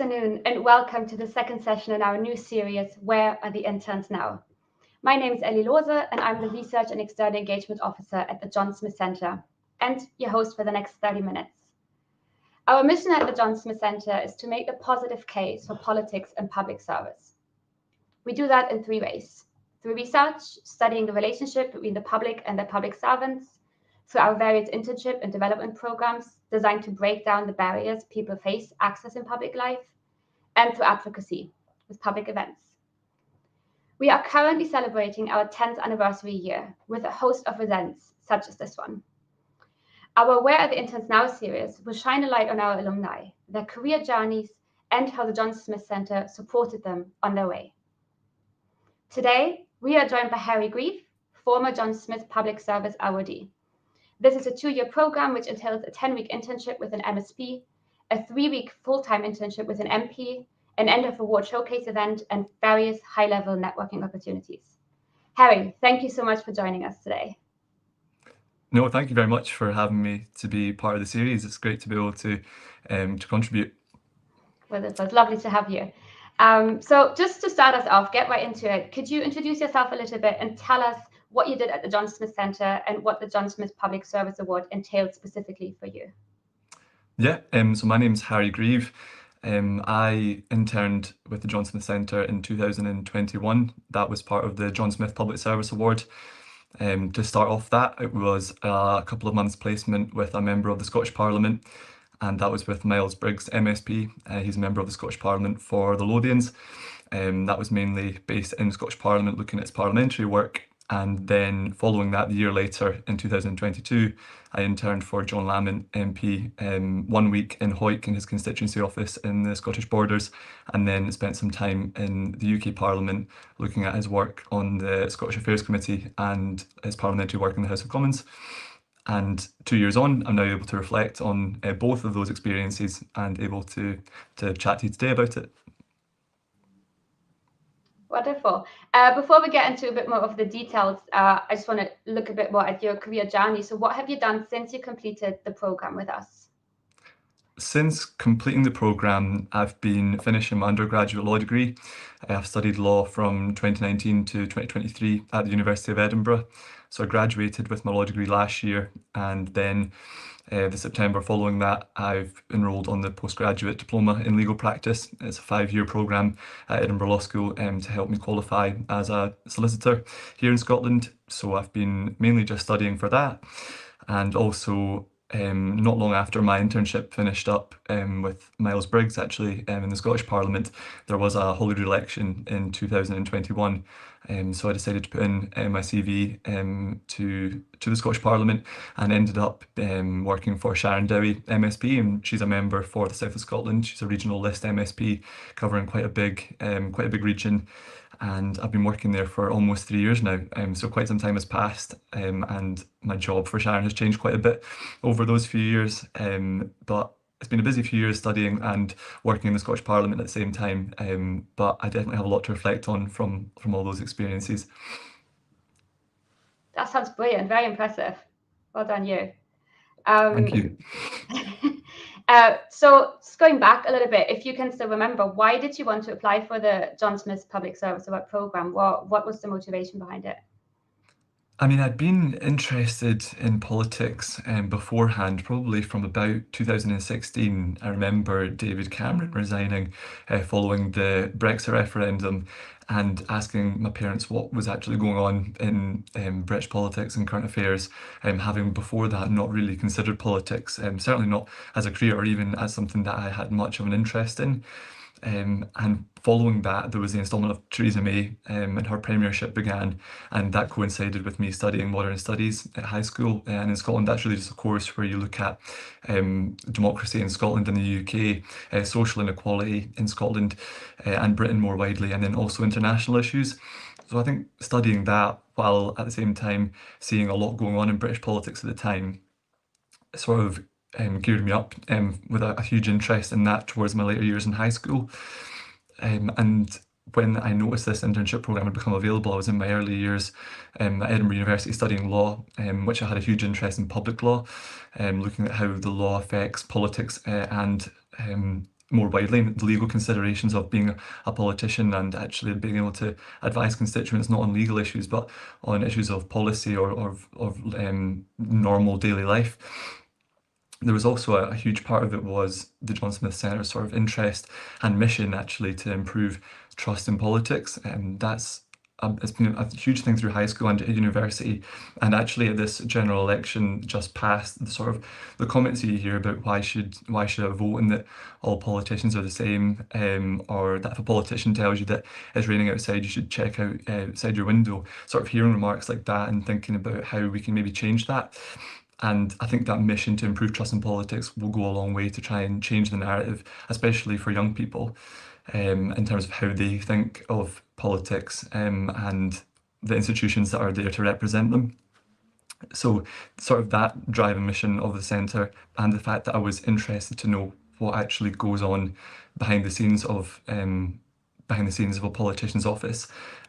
afternoon and welcome to the second session in our new series, Where Are the Interns Now? My name is Ellie Lose and I'm the Research and External Engagement Officer at the John Smith Center and your host for the next 30 minutes. Our mission at the John Smith Center is to make a positive case for politics and public service. We do that in three ways: through research, studying the relationship between the public and their public servants, through our various internship and development programs designed to break down the barriers people face accessing public life, and through advocacy with public events. We are currently celebrating our 10th anniversary year with a host of events such as this one. Our Where Are the Interns Now series will shine a light on our alumni, their career journeys, and how the John Smith Center supported them on their way. Today, we are joined by Harry Grieve, former John Smith Public Service Awardee. This is a 2-year program which entails a 10-week internship with an MSP, a 3-week full-time internship with an MP, an end-of-award showcase event, and various high-level networking opportunities. Harry, thank you so much for joining us today. No, thank you very much for having me to be part of the series. It's great to be able to contribute. Well, it was lovely to have you. So just to start us off, get right into it, could you introduce yourself a little bit and tell us what you did at the John Smith Center and what the John Smith Public Service Award entailed specifically for you? Yeah, so my name's Harry Grieve. I interned with the John Smith Centre in 2021. That was part of the John Smith Public Service Award. To start off that, it was a couple of months placement with a member of the Scottish Parliament, and that was with Miles Briggs, MSP. He's a member of the Scottish Parliament for the Lothians. That was mainly based in the Scottish Parliament, looking at its parliamentary work. And then following that, the year later, in 2022, I interned for John Lamont MP 1 week in Hawick in his constituency office in the Scottish Borders, and then spent some time in the UK Parliament looking at his work on the Scottish Affairs Committee and his parliamentary work in the House of Commons. And 2 years on, I'm now able to reflect on both of those experiences and able to chat to you today about it. Wonderful. Before we get into a bit more of the details, I just want to look a bit more at your career journey. So what have you done since you completed the program with us? Since completing the programme, I've been finishing my undergraduate law degree. I've studied law from 2019 to 2023 at the University of Edinburgh. So I graduated with my law degree last year, and then the September following that, I've enrolled on the postgraduate diploma in legal practice. It's a 5-year programme at Edinburgh Law School to help me qualify as a solicitor here in Scotland. So I've been mainly just studying for that, and also not long after my internship finished up with Miles Briggs, actually, in the Scottish Parliament, there was a Holyrood election in 2021. So I decided to put in my CV to the Scottish Parliament, and ended up working for Sharon Dowie, MSP, and she's a member for the South of Scotland. She's a regional list MSP covering quite a big region. And I've been working there for almost 3 years now, so quite some time has passed, and my job for Sharon has changed quite a bit over those few years, but it's been a busy few years studying and working in the Scottish Parliament at the same time, but I definitely have a lot to reflect on from all those experiences. That sounds brilliant, very impressive. Well done you. Thank you. So just going back a little bit, if you can still remember, why did you want to apply for the John Smith Public Service Award program? What was the motivation behind it? I mean, I'd been interested in politics beforehand, probably from about 2016. I remember David Cameron resigning following the Brexit referendum, and asking my parents what was actually going on in British politics and current affairs, having before that not really considered politics, certainly not as a career or even as something that I had much of an interest in. And following that, there was the instalment of Theresa May, and her premiership began, and that coincided with me studying modern studies at high school. And in Scotland, that's really just a course where you look at democracy in Scotland and the UK, social inequality in Scotland and Britain more widely, and then also international issues. So I think studying that while at the same time seeing a lot going on in British politics at the time sort of geared me up with a huge interest in that towards my later years in high school. And when I noticed this internship programme had become available, I was in my early years at Edinburgh University studying law, which I had a huge interest in public law, looking at how the law affects politics and more widely, the legal considerations of being a politician and actually being able to advise constituents not on legal issues but on issues of policy or normal daily life. There was also a huge part of it was the John Smith Centre's sort of interest and mission actually to improve trust in politics, and it's been a huge thing through high school and at university. And actually at this general election just passed, the comments you hear about why should I vote and that all politicians are the same, or that if a politician tells you that it's raining outside, you should check out outside your window, sort of hearing remarks like that and thinking about how we can maybe change that. And I think that mission to improve trust in politics will go a long way to try and change the narrative, especially for young people, in terms of how they think of politics, and the institutions that are there to represent them. So sort of that driving mission of the centre, and the fact that I was interested to know what actually goes on behind the scenes of a politician's office.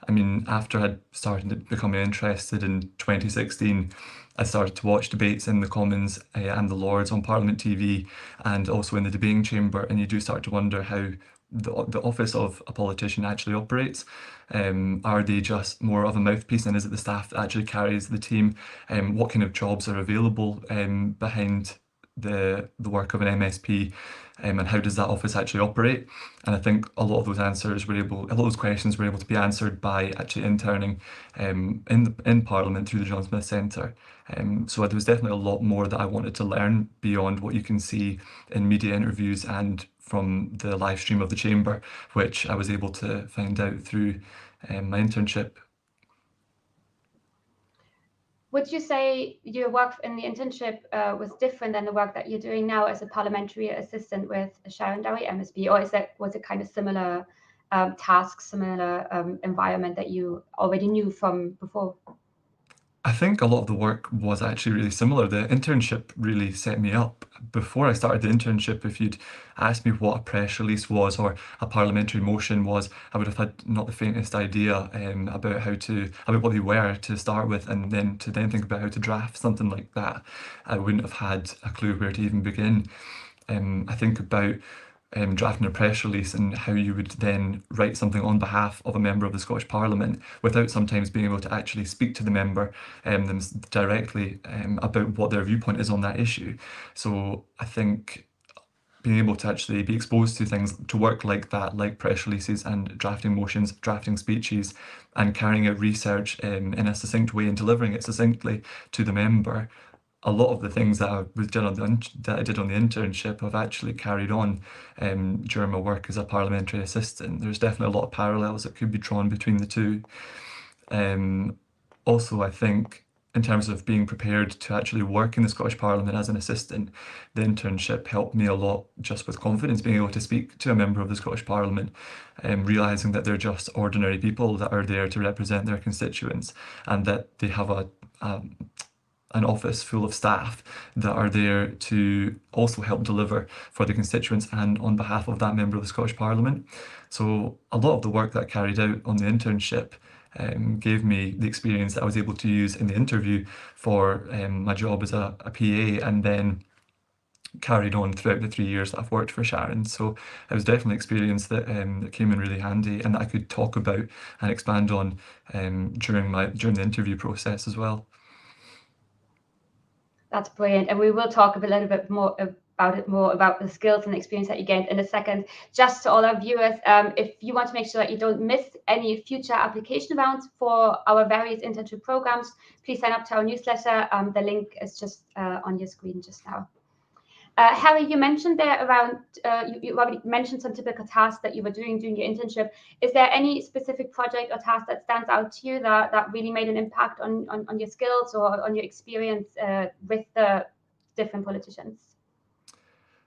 I mean, after I'd started becoming interested in 2016, I started to watch debates in the Commons and the Lords on Parliament TV, and also in the debating chamber, and you do start to wonder how the office of a politician actually operates. Are they just more of a mouthpiece, and is it the staff that actually carries the team? What kind of jobs are available behind the work of an MSP, and how does that office actually operate? And I think a lot of those questions were able to be answered by actually interning in Parliament through the John Smith Centre. So there was definitely a lot more that I wanted to learn beyond what you can see in media interviews and from the live stream of the chamber, which I was able to find out through my internship. Would you say your work in the internship was different than the work that you're doing now as a parliamentary assistant with Sharon Dowie MSP, or was it kind of similar tasks, similar environment that you already knew from before? I think a lot of the work was actually really similar. The internship really set me up. Before I started the internship, if you'd asked me what a press release was or a parliamentary motion was, I would have had not the faintest idea about what they were to start with, and then think about how to draft something like that. I wouldn't have had a clue where to even begin. I think about drafting a press release and how you would then write something on behalf of a member of the Scottish Parliament without sometimes being able to actually speak to the member them directly about what their viewpoint is on that issue. So I think being able to actually be exposed to things, to work like that, like press releases and drafting motions, drafting speeches, and carrying out research in a succinct way and delivering it succinctly to the member. A lot of the things that I did on the internship I've actually carried on during my work as a parliamentary assistant. There's definitely a lot of parallels that could be drawn between the two. Also, I think in terms of being prepared to actually work in the Scottish Parliament as an assistant, the internship helped me a lot just with confidence, being able to speak to a member of the Scottish Parliament, realising that they're just ordinary people that are there to represent their constituents, and that they have an office full of staff that are there to also help deliver for the constituents and on behalf of that member of the Scottish Parliament. So a lot of the work that I carried out on the internship gave me the experience that I was able to use in the interview for my job as a PA, and then carried on throughout the 3 years that I've worked for Sharon. So it was definitely an experience that came in really handy, and that I could talk about and expand on during the interview process as well. That's brilliant. And we will talk a little bit more about the skills and experience that you gained in a second. Just to all our viewers, if you want to make sure that you don't miss any future application rounds for our various internship programs, please sign up to our newsletter. The link is just on your screen just now. Harry, you mentioned there around, you already mentioned some typical tasks that you were doing during your internship. Is there any specific project or task that stands out to you that really made an impact on your skills or on your experience with the different politicians?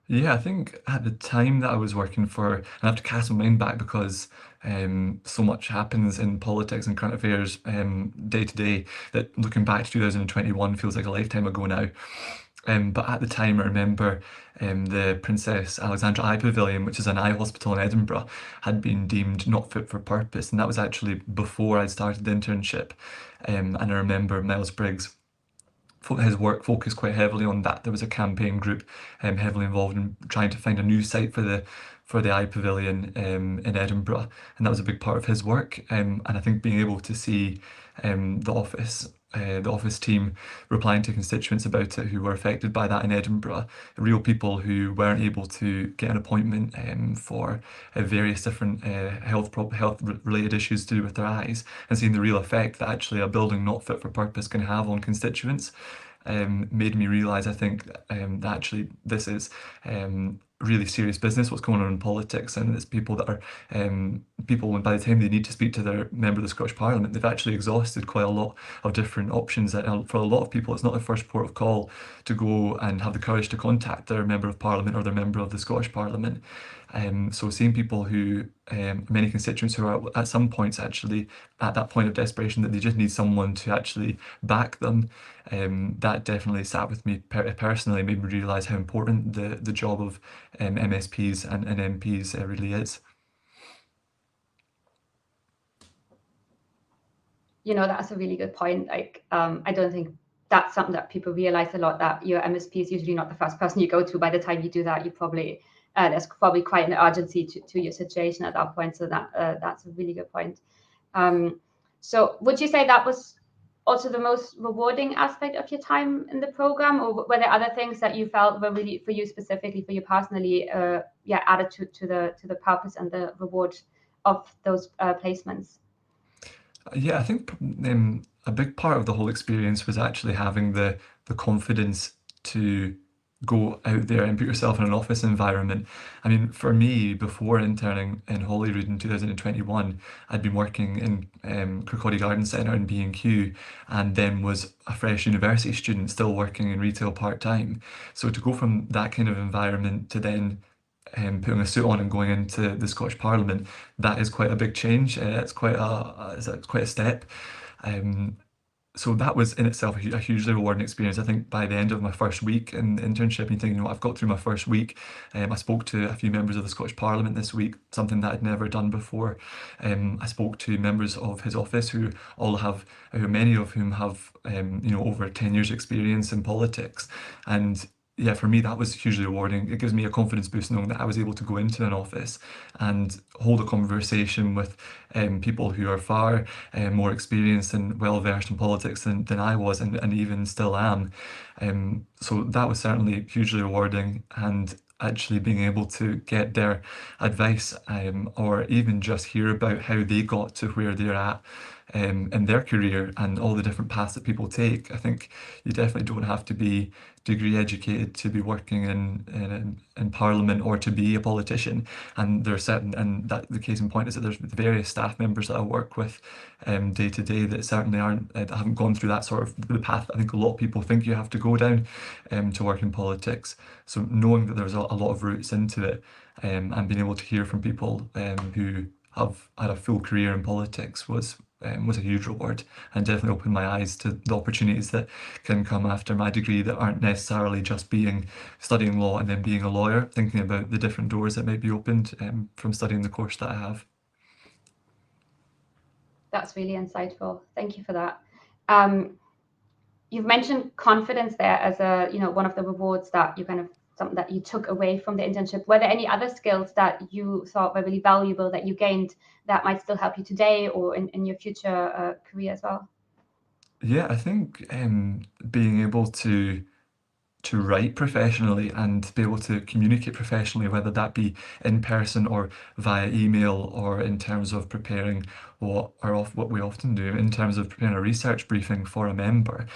Yeah, I think at the time that I was working for, and I have to cast my mind back because so much happens in politics and current affairs day to day, that looking back to 2021 feels like a lifetime ago now. But at the time, I remember the Princess Alexandra Eye Pavilion, which is an eye hospital in Edinburgh, had been deemed not fit for purpose, and that was actually before I'd started the internship. And I remember Miles Briggs, his work focused quite heavily on that. There was a campaign group heavily involved in trying to find a new site for for the Eye Pavilion in Edinburgh, and that was a big part of his work. And I think being able to see the office team replying to constituents about it who were affected by that in Edinburgh, real people who weren't able to get an appointment for various different health related issues to do with their eyes, and seeing the real effect that actually a building not fit for purpose can have on constituents. Made me realise, I think, that actually this is really serious business, what's going on in politics, and it's people that are people, and by the time they need to speak to their member of the Scottish Parliament, they've actually exhausted quite a lot of different options. That for a lot of people, it's not their first port of call to go and have the courage to contact their member of Parliament or their member of the Scottish Parliament. So seeing people who, many constituents who are at some points actually at that point of desperation that they just need someone to actually back them, that definitely sat with me personally, made me realise how important the job of MSPs and MPs really is. That's a really good point. Like, I don't think that's something that people realize a lot, that your MSP is usually not the first person you go to. By the time you do that, you probably there's probably quite an urgency to your situation at that point. So that's a really good point. So would you say that was also the most rewarding aspect of your time in the program, or were there other things that you felt were really, for you specifically, for you personally, added to the purpose and the reward of those placements? Yeah, I think a big part of the whole experience was actually having the confidence to go out there and put yourself in an office environment. I mean, for me, before interning in Holyrood in 2021, I'd been working in Kirkcaldy Garden Centre in B&Q, and then was a fresh university student still working in retail part-time. So to go from that kind of environment to then putting a suit on and going into the Scottish Parliament, that is quite a big change. It's quite a step. So that was in itself a hugely rewarding experience. I think by the end of my first week in the internship, and thinking, I've got through my first week. I spoke to a few members of the Scottish Parliament this week, something that I'd never done before. I spoke to members of his office who many of whom have over 10 years experience in politics. And yeah, for me, that was hugely rewarding. It gives me a confidence boost knowing that I was able to go into an office and hold a conversation with people who are far more experienced and well-versed in politics than I was, and even still am. So that was certainly hugely rewarding, and actually being able to get their advice, or even just hear about how they got to where they're at in their career and all the different paths that people take. I think you definitely don't have to be degree educated to be working in Parliament or to be a politician. And that the case in point is that there's various staff members that I work with day to day that certainly haven't gone through that sort of the path I think a lot of people think you have to go down to work in politics. So knowing that there's a lot of routes into it, and being able to hear from people who have had a full career in politics was a huge reward, and definitely opened my eyes to the opportunities that can come after my degree that aren't necessarily just studying law and then being a lawyer, thinking about the different doors that might be opened from studying the course that I have. That's really insightful. Thank you for that. You've mentioned confidence there as one of the rewards that something that you took away from the internship. Were there any other skills that you thought were really valuable that you gained that might still help you today or in your future career as well? Yeah, I think being able to write professionally and be able to communicate professionally, whether that be in person or via email, or in terms of preparing what we often do in terms of preparing a research briefing for a member.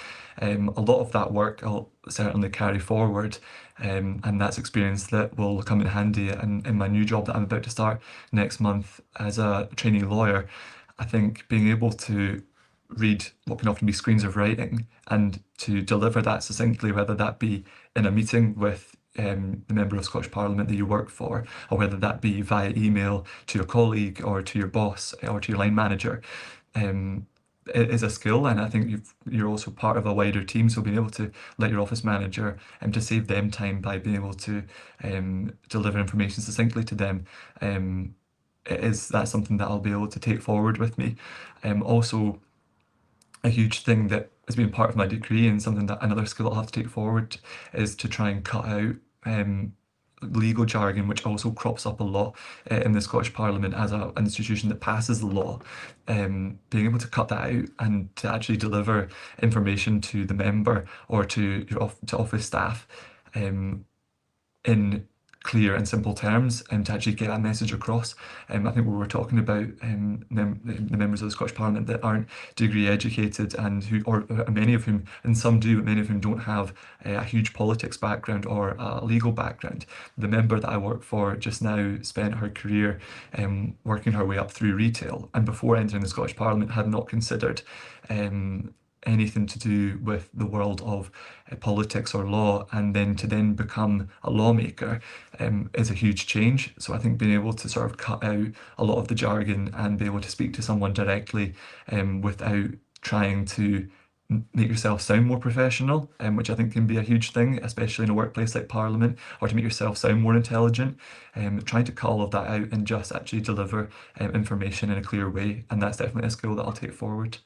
A lot of that work I'll certainly carry forward, and that's experience that will come in handy in my new job that I'm about to start next month as a trainee lawyer. I think being able to read what can often be screens of writing and to deliver that succinctly, whether that be in a meeting with the member of Scottish Parliament that you work for, or whether that be via email to your colleague or to your boss or to your line manager, it is a skill. And I think you're also part of a wider team, so being able to let your office manager to save them time by being able to deliver information succinctly to them, that's something that I'll be able to take forward with me. Also, a huge thing that has been part of my degree, and something that another skill I'll have to take forward, is to try and cut out legal jargon, which also crops up a lot in the Scottish Parliament as an institution that passes the law, being able to cut that out and to actually deliver information to the member or to to office staff in clear and simple terms and to actually get that message across. I think we were talking about the members of the Scottish Parliament that aren't degree educated and who, or many of whom, and some do, but many of whom don't have a huge politics background or a legal background. The member that I work for just now spent her career working her way up through retail, and before entering the Scottish Parliament had not considered anything to do with the world of politics or law, and then to then become a lawmaker is a huge change. So I think being able to sort of cut out a lot of the jargon and be able to speak to someone directly without trying to make yourself sound more professional, which I think can be a huge thing, especially in a workplace like Parliament, or to make yourself sound more intelligent, trying to cut all of that out and just actually deliver information in a clear way. And that's definitely a skill that I'll take forward.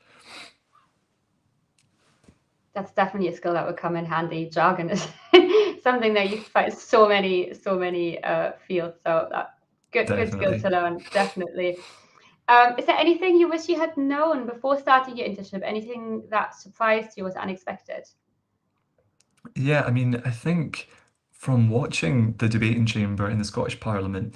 That's definitely a skill that would come in handy. Jargon is something that you find so many fields. So good skill to learn, definitely. Is there anything you wish you had known before starting your internship? Anything that surprised you, was unexpected? Yeah, I mean, I think from watching the debating chamber in the Scottish Parliament,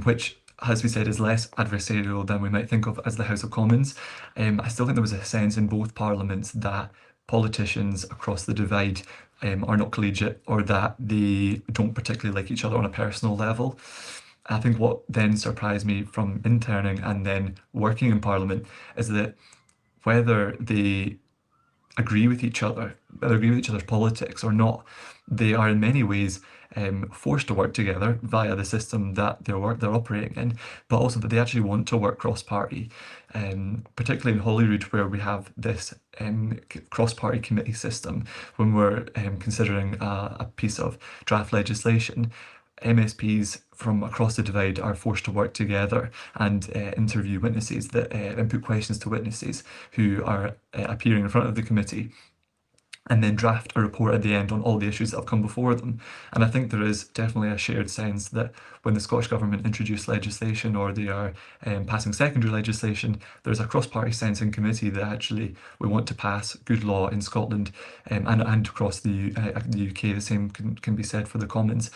which, as we said, is less adversarial than we might think of as the House of Commons, I still think there was a sense in both parliaments that politicians across the divide are not collegiate, or that they don't particularly like each other on a personal level. I think what then surprised me from interning and then working in Parliament is that whether they agree with each other, whether agree with each other's politics or not, they are in many ways forced to work together via the system that they're operating in, but also that they actually want to work cross-party, particularly in Holyrood, where we have this cross-party committee system. When we're considering a piece of draft legislation, MSPs from across the divide are forced to work together and interview witnesses and put questions to witnesses who are appearing in front of the committee, and then draft a report at the end on all the issues that have come before them. And I think there is definitely a shared sense that when the Scottish Government introduce legislation, or they are passing secondary legislation, there's a cross-party sense in committee that actually we want to pass good law in Scotland and across the UK. The same can be said for the Commons.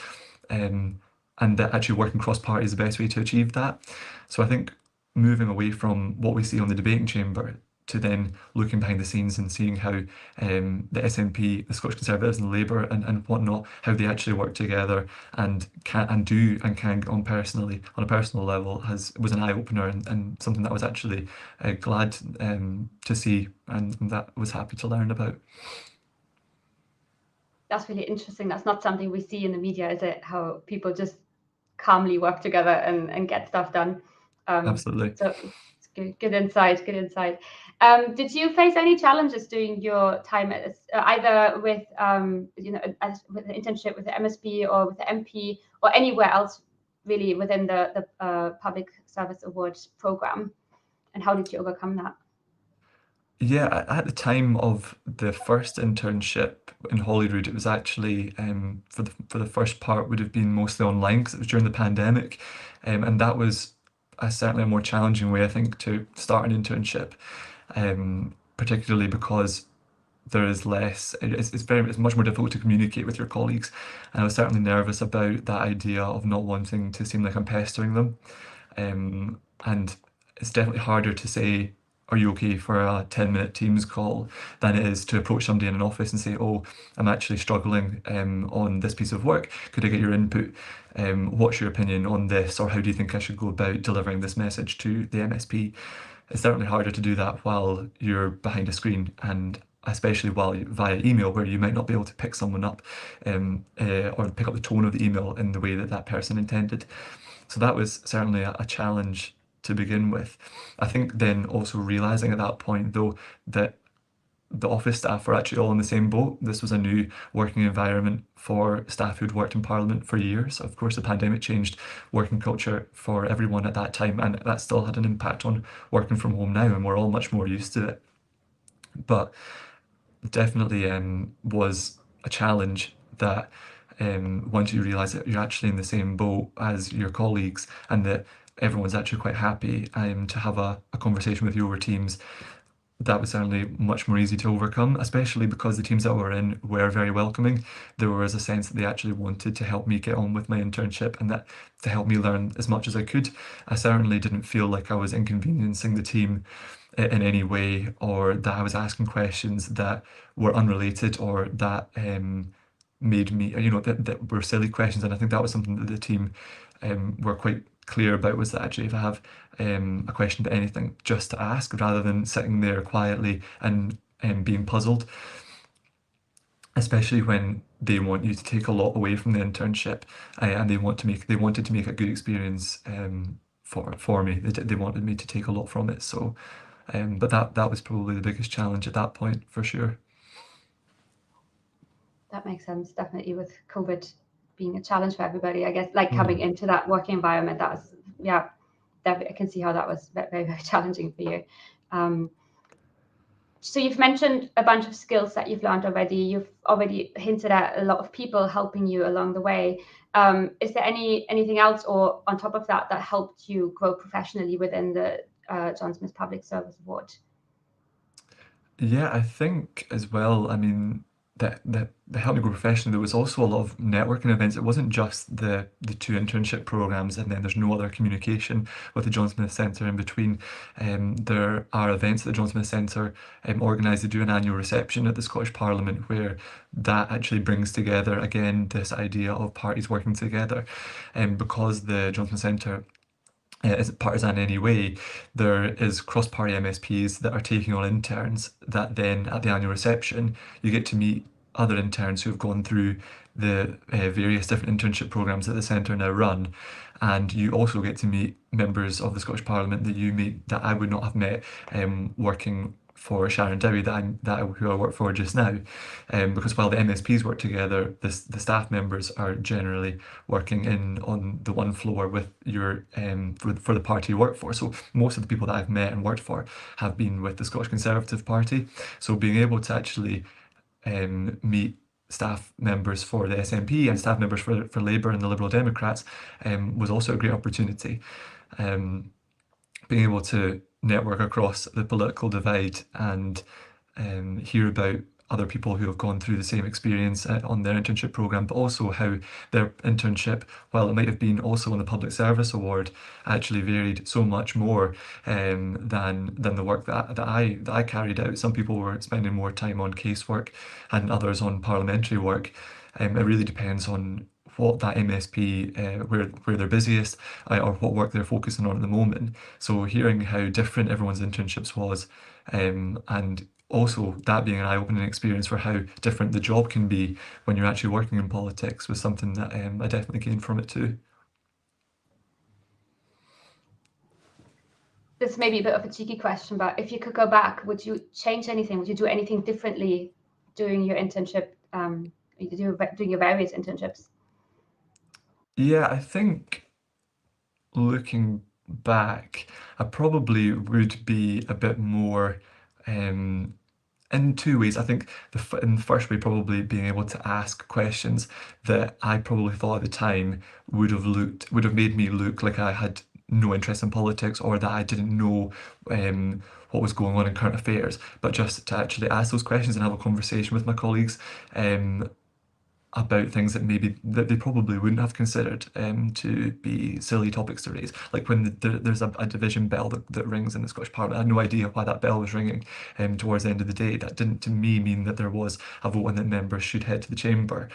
And that actually working cross-party is the best way to achieve that. So I think moving away from what we see on the debating chamber to then looking behind the scenes and seeing how the SNP, the Scottish Conservatives and Labour and whatnot, how they actually work together and can on a personal level was an eye-opener and something that I was actually glad to see and that I was happy to learn about. That's really interesting. That's not something we see in the media, is it? How people just calmly work together and get stuff done. Absolutely. So it's good insight. Did you face any challenges during your time at either with with the internship with the MSP or with the MP or anywhere else really within the Public Service Awards program? And how did you overcome that? Yeah, at the time of the first internship in Holyrood, it was actually for the first part would have been mostly online because it was during the pandemic, and that was certainly a more challenging way, I think, to start an internship, particularly because there is less. It's much more difficult to communicate with your colleagues, and I was certainly nervous about that idea of not wanting to seem like I'm pestering them, and it's definitely harder to say, are you okay for a 10-minute Teams call, than it is to approach somebody in an office and say, oh, I'm actually struggling on this piece of work. Could I get your input? What's your opinion on this? Or how do you think I should go about delivering this message to the MSP? It's certainly harder to do that while you're behind a screen, and especially via email, where you might not be able to pick someone up or pick up the tone of the email in the way that person intended. So that was certainly a challenge to begin with. I think then also realizing at that point, though, that the office staff were actually all in the same boat. This was a new working environment for staff who'd worked in Parliament for years. Of course, the pandemic changed working culture for everyone at that time, and that still had an impact on working from home now, and we're all much more used to it. But definitely was a challenge that once you realise that you're actually in the same boat as your colleagues and that everyone's actually quite happy to have a conversation with you over Teams, that was certainly much more easy to overcome, especially because the teams that we were in were very welcoming. There was a sense that they actually wanted to help me get on with my internship and that to help me learn as much as I could. I certainly didn't feel like I was inconveniencing the team in any way, or that I was asking questions that were unrelated or that made me, that were silly questions. And I think that was something that the team were quite clear about, was that actually if I have a question about anything, just to ask rather than sitting there quietly and being puzzled, especially when they want you to take a lot away from the internship and they wanted to make a good experience for me. They wanted me to take a lot from it. So, but that was probably the biggest challenge at that point, for sure. That makes sense, definitely, with COVID being a challenge for everybody, I guess, like coming into that working environment, that was, yeah, definitely, I can see how that was very, very challenging for you. So you've mentioned a bunch of skills that you've learned already. You've already hinted at a lot of people helping you along the way. Is there anything else, or on top of that, that helped you grow professionally within the John Smith Public Service Award? Yeah, I think as well, I mean, that helped me grow professionally. There was also a lot of networking events. It wasn't just the two internship programs, and then there's no other communication with the John Smith Centre in between. There are events that the John Smith Centre organise. They do an annual reception at the Scottish Parliament where that actually brings together, again, this idea of parties working together. And because the John Smith Centre isn't partisan in any way, there is cross-party MSPs that are taking on interns that then at the annual reception you get to meet other interns who have gone through the various different internship programs that the centre now run, and you also get to meet members of the Scottish Parliament that I would not have met working for Sharon Dowie who I work for just now, because while the MSPs work together, the staff members are generally working on the one floor with your for the party you work for. So most of the people that I've met and worked for have been with the Scottish Conservative Party. So being able to actually meet staff members for the SNP and staff members for Labour and the Liberal Democrats was also a great opportunity. Being able to network across the political divide and hear about other people who have gone through the same experience on their internship programme, but also how their internship, while it might have been also on the Public Service Award, actually varied so much more than the work that I carried out. Some people were spending more time on casework and others on parliamentary work. It really depends on what that MSP, where they're busiest, or what work they're focusing on at the moment. So hearing how different everyone's internships was, and also that being an eye-opening experience for how different the job can be when you're actually working in politics, was something that I definitely gained from it too. This may be a bit of a cheeky question, but if you could go back, would you change anything? Would you do anything differently during your internship, doing your various internships? Yeah, I think looking back, I probably would be a bit more in two ways. I think in the first way, probably being able to ask questions that I probably thought at the time would have made me look like I had no interest in politics, or that I didn't know what was going on in current affairs. But just to actually ask those questions and have a conversation with my colleagues about things that they probably wouldn't have considered to be silly topics to raise. Like when there's a division bell that rings in the Scottish Parliament. I had no idea why that bell was ringing towards the end of the day. That didn't, to me, mean that there was a vote and that members should head to the chamber.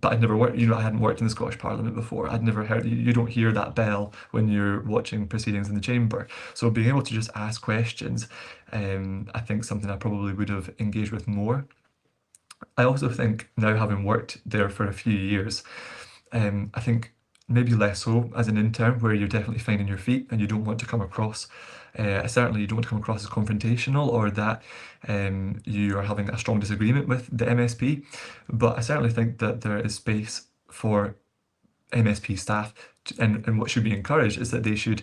But I'd never worked, I hadn't worked in the Scottish Parliament before. I'd never heard, you don't hear that bell when you're watching proceedings in the chamber. So being able to just ask questions, I think something I probably would have engaged with more. I also think now, having worked there for a few years, I think maybe less so as an intern, where you're definitely finding your feet and you don't want to come across, certainly you don't want to come across as confrontational, or that you are having a strong disagreement with the MSP. But I certainly think that there is space for MSP staff, and what should be encouraged is that they should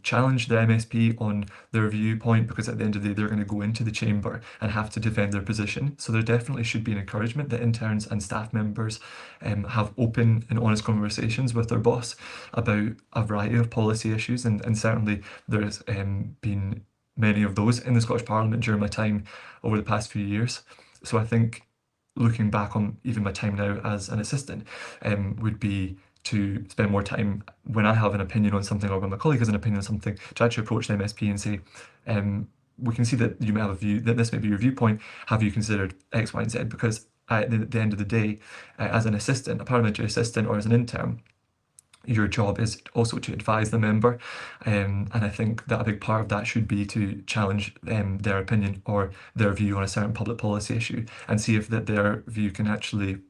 challenge their MSP on their viewpoint, because at the end of the day they're going to go into the chamber and have to defend their position. So there definitely should be an encouragement that interns and staff members have open and honest conversations with their boss about a variety of policy issues, and certainly there's been many of those in the Scottish Parliament during my time over the past few years. So I think looking back on even my time now as an assistant would be to spend more time when I have an opinion on something, or when my colleague has an opinion on something, to actually approach the MSP and say, we can see that you may have a view, that this may be your viewpoint. Have you considered X, Y, and Z? Because at the end of the day, as an assistant, a parliamentary assistant, or as an intern, your job is also to advise the member, and I think that a big part of that should be to challenge their opinion or their view on a certain public policy issue, and see if that their view can actually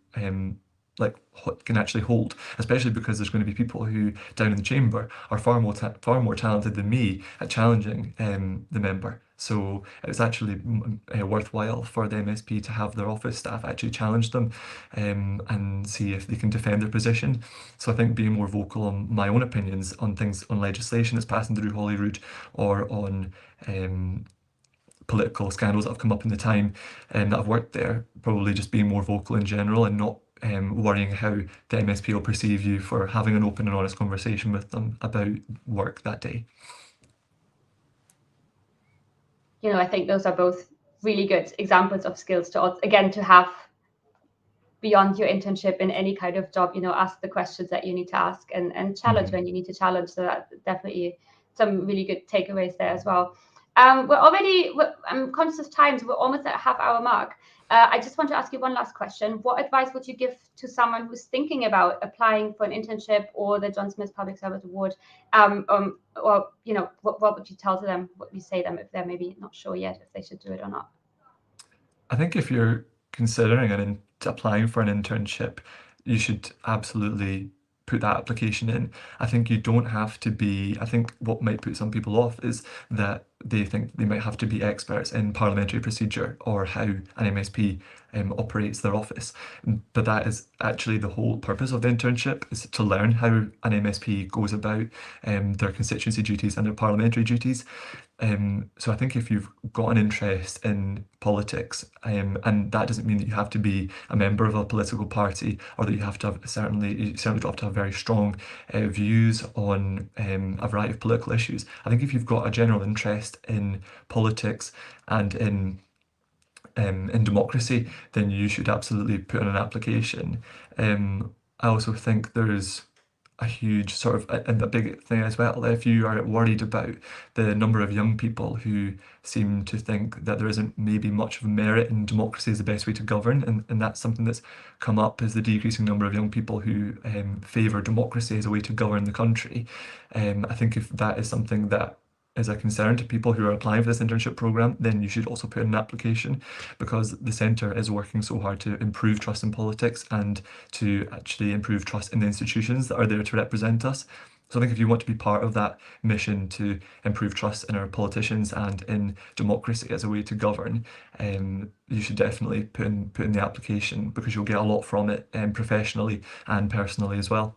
hold, especially because there's going to be people who down in the chamber are far more talented than me at challenging the member. So it's actually worthwhile for the MSP to have their office staff actually challenge them and see if they can defend their position. So I think being more vocal on my own opinions on things, on legislation that's passing through Holyrood, or on political scandals that have come up in the time that I've worked there, probably just being more vocal in general, and not worrying how the MSP will perceive you for having an open and honest conversation with them about work that day. I think those are both really good examples of skills to, again, to have beyond your internship in any kind of job. Ask the questions that you need to ask, and challenge when you need to challenge. So that's definitely some really good takeaways there as well. I'm conscious of time, so we're almost at half-hour mark. I just want to ask you one last question. What advice would you give to someone who's thinking about applying for an internship or the John Smith Public Service Award? Or what would you tell to them? What would you say to them if they're maybe not sure yet if they should do it or not? I think if you're considering applying for an internship, you should absolutely put that application in. I think you don't have to be, I think what might put some people off is that they think they might have to be experts in parliamentary procedure or how an MSP operates their office. But that is actually the whole purpose of the internship, is to learn how an MSP goes about their constituency duties and their parliamentary duties. So I think if you've got an interest in politics, and that doesn't mean that you have to be a member of a political party, or that you have to have, you certainly don't have to have very strong views on a variety of political issues. I think if you've got a general interest in politics and in democracy, then you should absolutely put in an application. I also think there's a huge sort of a big thing as well. If you are worried about the number of young people who seem to think that there isn't maybe much of merit in democracy as the best way to govern, and that's something that's come up, is the decreasing number of young people who favour democracy as a way to govern the country. I think if that is something that is a concern to people who are applying for this internship programme, then you should also put in an application, because the centre is working so hard to improve trust in politics and to actually improve trust in the institutions that are there to represent us. So I think if you want to be part of that mission to improve trust in our politicians and in democracy as a way to govern, you should definitely put in the application, because you'll get a lot from it, professionally and personally as well.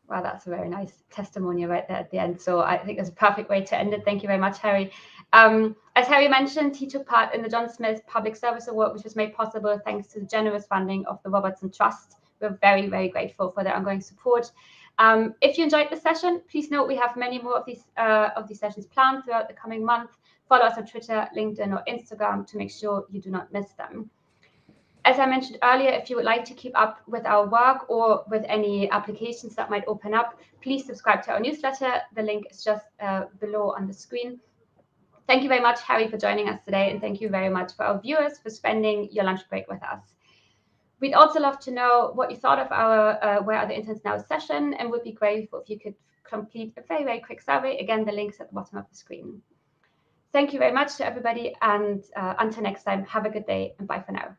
Wow, that's a very nice testimonial right there at the end. So I think that's a perfect way to end it. Thank you very much, Harry. As Harry mentioned, he took part in the John Smith Public Service Award, which was made possible thanks to the generous funding of the Robertson Trust. We're very, very grateful for their ongoing support. If you enjoyed the session, please note we have many more of these sessions planned throughout the coming month. Follow us on Twitter, LinkedIn, or Instagram to make sure you do not miss them. As I mentioned earlier, if you would like to keep up with our work or with any applications that might open up, please subscribe to our newsletter. The link is just below on the screen. Thank you very much, Harry, for joining us today, and thank you very much for our viewers for spending your lunch break with us. We'd also love to know what you thought of our Where Are the Interns Now session, and would be grateful if you could complete a very, very quick survey. Again, the link's at the bottom of the screen. Thank you very much to everybody, and until next time, have a good day, and bye for now.